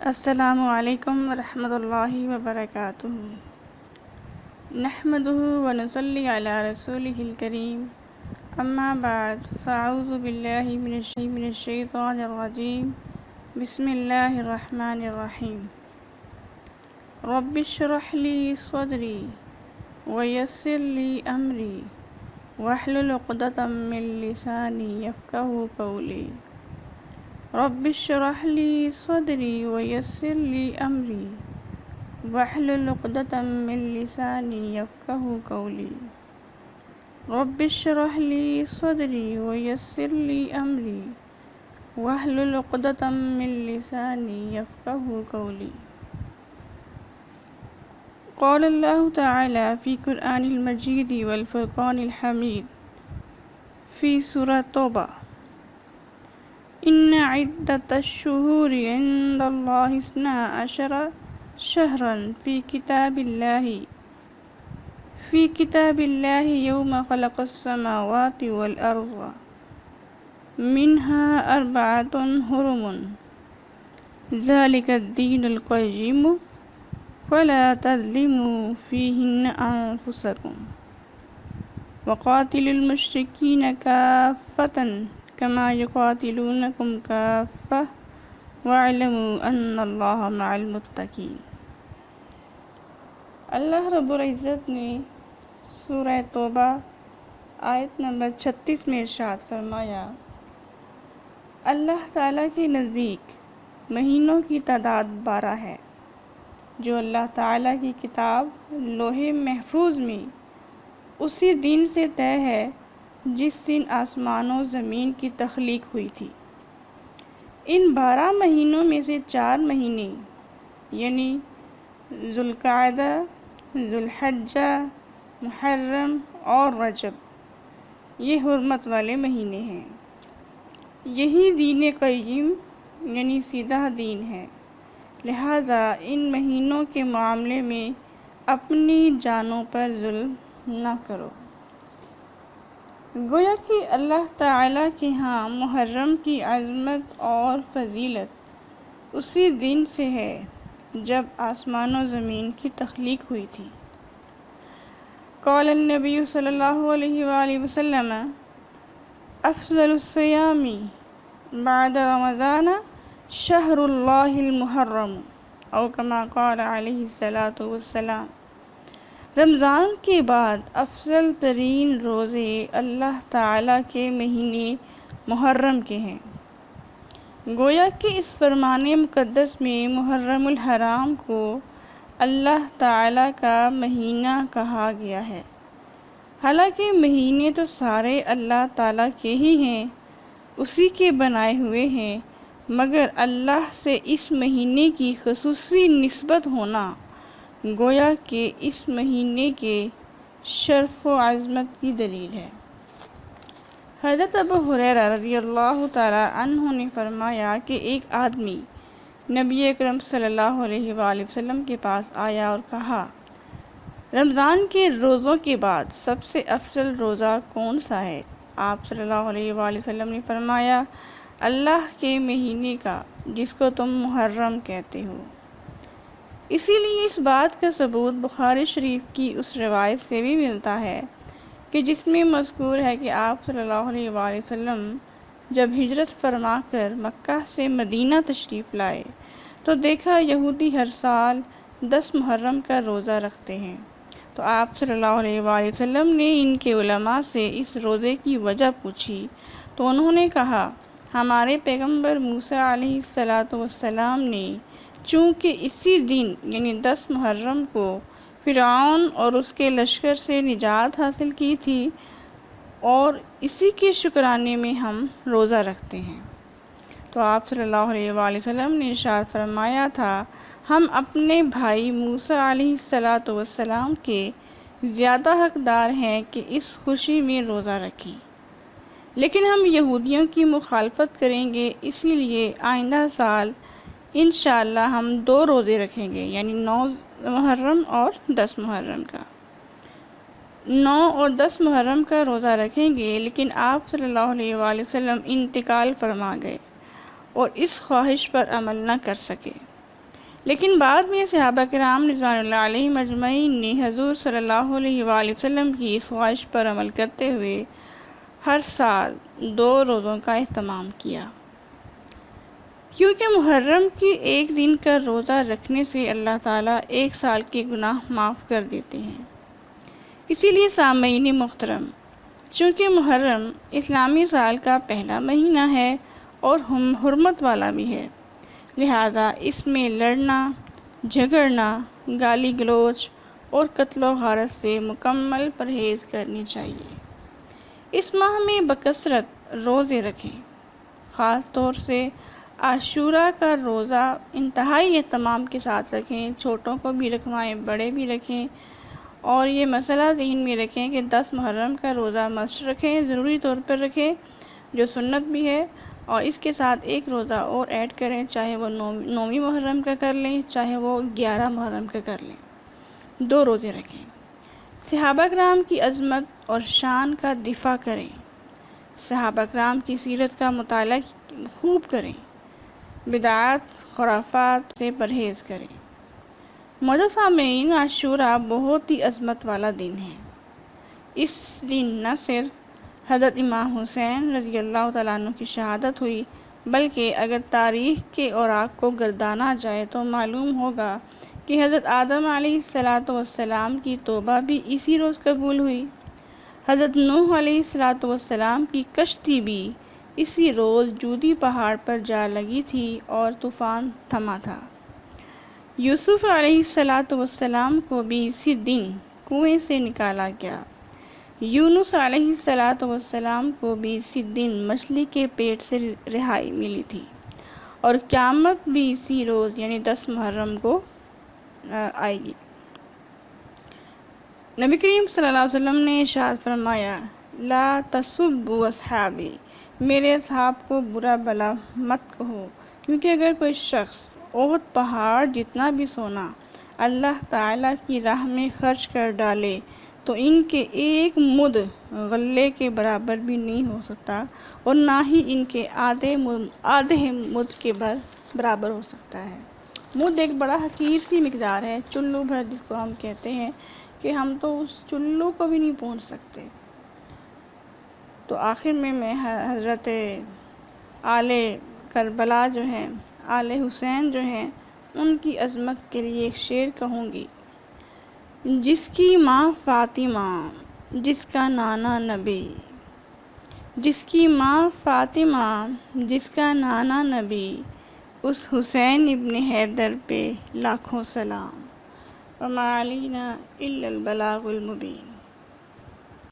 السلام علیکم ورحمۃ اللہ وبرکاتہ۔ نحمده ونصلی علی رسولہ الکریم، اما بعد فاعوذ باللہ من الشیطان الرجیم، بسم اللہ الرحمن الرحیم۔ رب اشرح لی صدری ویسر لی امری واحلل عقدۃ من لسانی یفقہوا قولی۔ رب اشرح لی صدری ویسر لی امری واحلل عقدۃ من لسانی یفقہوا قولی۔ رب اشرح لی صدری ویسر لی امری واحلل عقدۃ من لسانی یفقہوا قولی۔ قال اللہ تعالی فی قرآن المجید والفرقان الحمید فی سورہ توبہ: ان عدۃ الشہور عند اللہ اثنا عشر شہرا فی کتاب اللہ یوم خلق السماوات والارض منها اربعۃ حرم ذلک الدین القیم فلا تظلموا فیہن انفسکم وقاتلوا المشرکین کافۃ کما یقاتلونکم کافۃ واعلموا ان اللہ مع المتقین۔ اللہ رب العزت نے سورہ توبہ آیت نمبر 36 میں ارشاد فرمایا: اللہ تعالیٰ کے نزدیک مہینوں کی تعداد 12 ہے، جو اللہ تعالیٰ کی کتاب لوح محفوظ میں اسی دن سے طے ہے جس دن آسمان و زمین کی تخلیق ہوئی تھی۔ ان 12 مہینوں میں سے 4 مہینے یعنی ذوالقعدہ، ذوالحجہ، محرم اور رجب یہ حرمت والے مہینے ہیں۔ یہی دین قیم یعنی سیدھا دین ہے، لہٰذا ان مہینوں کے معاملے میں اپنی جانوں پر ظلم نہ کرو۔ گویا کہ اللہ تعالیٰ کے ہاں محرم کی عظمت اور فضیلت اسی دن سے ہے جب آسمان و زمین کی تخلیق ہوئی تھی۔ قال النبی صلی اللہ علیہ وآلہ وسلم: افضل الصیام بعد رمضان شہر اللہ المحرم، او کما قال علیہ الصلاۃ والسلام۔ رمضان کے بعد افضل ترین روزے اللہ تعالیٰ کے مہینے محرم کے ہیں۔ گویا کہ اس فرمان مقدس میں محرم الحرام کو اللہ تعالیٰ کا مہینہ کہا گیا ہے۔ حالانکہ مہینے تو سارے اللہ تعالیٰ کے ہی ہیں، اسی کے بنائے ہوئے ہیں، مگر اللہ سے اس مہینے کی خصوصی نسبت ہونا گویا کہ اس مہینے کے شرف و عظمت کی دلیل ہے۔ حضرت ابو ہریرہ رضی اللہ تعالیٰ عنہ نے فرمایا کہ ایک آدمی نبی اکرم صلی اللہ علیہ وآلہ وسلم کے پاس آیا اور کہا: رمضان کے روزوں کے بعد سب سے افضل روزہ کون سا ہے؟ آپ صلی اللہ علیہ وآلہ وسلم نے فرمایا: اللہ کے مہینے کا جس کو تم محرم کہتے ہو۔ اسی لیے اس بات کا ثبوت بخاری شریف کی اس روایت سے بھی ملتا ہے کہ جس میں مذکور ہے کہ آپ صلی اللہ علیہ وآلہ وسلم جب ہجرت فرما کر مکہ سے مدینہ تشریف لائے تو دیکھا یہودی ہر سال 10 محرم کا روزہ رکھتے ہیں، تو آپ صلی اللہ علیہ وآلہ وسلم نے ان کے علماء سے اس روزے کی وجہ پوچھی تو انہوں نے کہا: ہمارے پیغمبر موسیٰ علیہ السلام نے چونکہ اسی دن یعنی 10 محرم کو فرعون اور اس کے لشکر سے نجات حاصل کی تھی، اور اسی کے شکرانے میں ہم روزہ رکھتے ہیں۔ تو آپ صلی اللہ علیہ وآلہ وسلم نے ارشاد فرمایا تھا: ہم اپنے بھائی موسیٰ علیہ السلام کے زیادہ حقدار ہیں کہ اس خوشی میں روزہ رکھیں، لیکن ہم یہودیوں کی مخالفت کریں گے، اسی لیے آئندہ سال انشاءاللہ ہم 2 روزے رکھیں گے، یعنی 9 محرم اور 10 محرم کا۔ 9 اور 10 محرم کا روزہ رکھیں گے، لیکن آپ صلی اللہ علیہ وآلہ وسلم انتقال فرما گئے اور اس خواہش پر عمل نہ کر سکے۔ لیکن بعد میں صحابہ کرام رضوان اللہ علیہم اجمعین نے حضور صلی اللہ علیہ وآلہ وسلم کی اس خواہش پر عمل کرتے ہوئے ہر سال 2 روزوں کا اہتمام کیا، کیونکہ محرم کے ایک دن کا روزہ رکھنے سے اللہ تعالیٰ 1 سال کے گناہ معاف کر دیتے ہیں۔ اسی لیے سامعین محترم، چونکہ محرم اسلامی سال کا پہلا مہینہ ہے اور حرمت والا بھی ہے، لہذا اس میں لڑنا، جھگڑنا، گالی گلوچ اور قتل و غارت سے مکمل پرہیز کرنی چاہیے۔ اس ماہ میں بکثرت روزے رکھیں، خاص طور سے عاشوراء کا روزہ انتہائی اہتمام کے ساتھ رکھیں، چھوٹوں کو بھی رکھوائیں، بڑے بھی رکھیں، اور یہ مسئلہ ذہن میں رکھیں کہ 10 محرم کا روزہ مست رکھیں، ضروری طور پر رکھیں، جو سنت بھی ہے، اور اس کے ساتھ 1 روزہ اور ایڈ کریں، چاہے وہ 9ویں محرم کا کر لیں، چاہے وہ 11 محرم کا کر لیں، 2 روزے رکھیں۔ صحابہ کرام کی عظمت اور شان کا دفاع کریں، صحابہ کرام کی سیرت کا مطالعہ خوب کریں، بدعات خرافات سے پرہیز کریں۔ معزز سامعین، عاشوراء بہت ہی عظمت والا دن ہے۔ اس دن نہ صرف حضرت امام حسین رضی اللہ تعالیٰ عنہ کی شہادت ہوئی، بلکہ اگر تاریخ کے اوراق کو گردانا جائے تو معلوم ہوگا کہ حضرت آدم علیہ السلام کی توبہ بھی اسی روز قبول ہوئی، حضرت نوح علیہ السلام کی کشتی بھی اسی روز جودی پہاڑ پر جا لگی تھی اور طوفان تھما تھا، یوسف علیہ السلام کو بھی اسی دن کنویں سے نکالا گیا، یونس علیہ السلام کو بھی اسی دن مچھلی کے پیٹ سے رہائی ملی تھی، اور قیامت بھی اسی روز یعنی 10 محرم کو آئے گی۔ نبی کریم صلی اللہ علیہ وسلم نے ارشاد فرمایا، لا تسبوا اصحابی، میرے اصحاب کو برا بھلا مت کہو، کیونکہ اگر کوئی شخص احد پہاڑ جتنا بھی سونا اللہ تعالیٰ کی راہ میں خرچ کر ڈالے تو ان کے 1 مد غلے کے برابر بھی نہیں ہو سکتا، اور نہ ہی ان کے آدھے مد کے برابر ہو سکتا ہے۔ مد ایک بڑا حقیر سی مقدار ہے، چلو بھر جس کو ہم کہتے ہیں، کہ ہم تو اس چلو کو بھی نہیں پہنچ سکتے۔ تو آخر میں حضرت آل کربلا جو ہیں، آل حسین جو ہیں، ان کی عظمت کے لیے ایک شعر کہوں گی، جس کی ماں فاطمہ جس کا نانا نبی، جس کی ماں فاطمہ جس کا نانا نبی، اس حسین ابن حیدر پہ لاکھوں سلام، وما علینا الا البلاغ المبین۔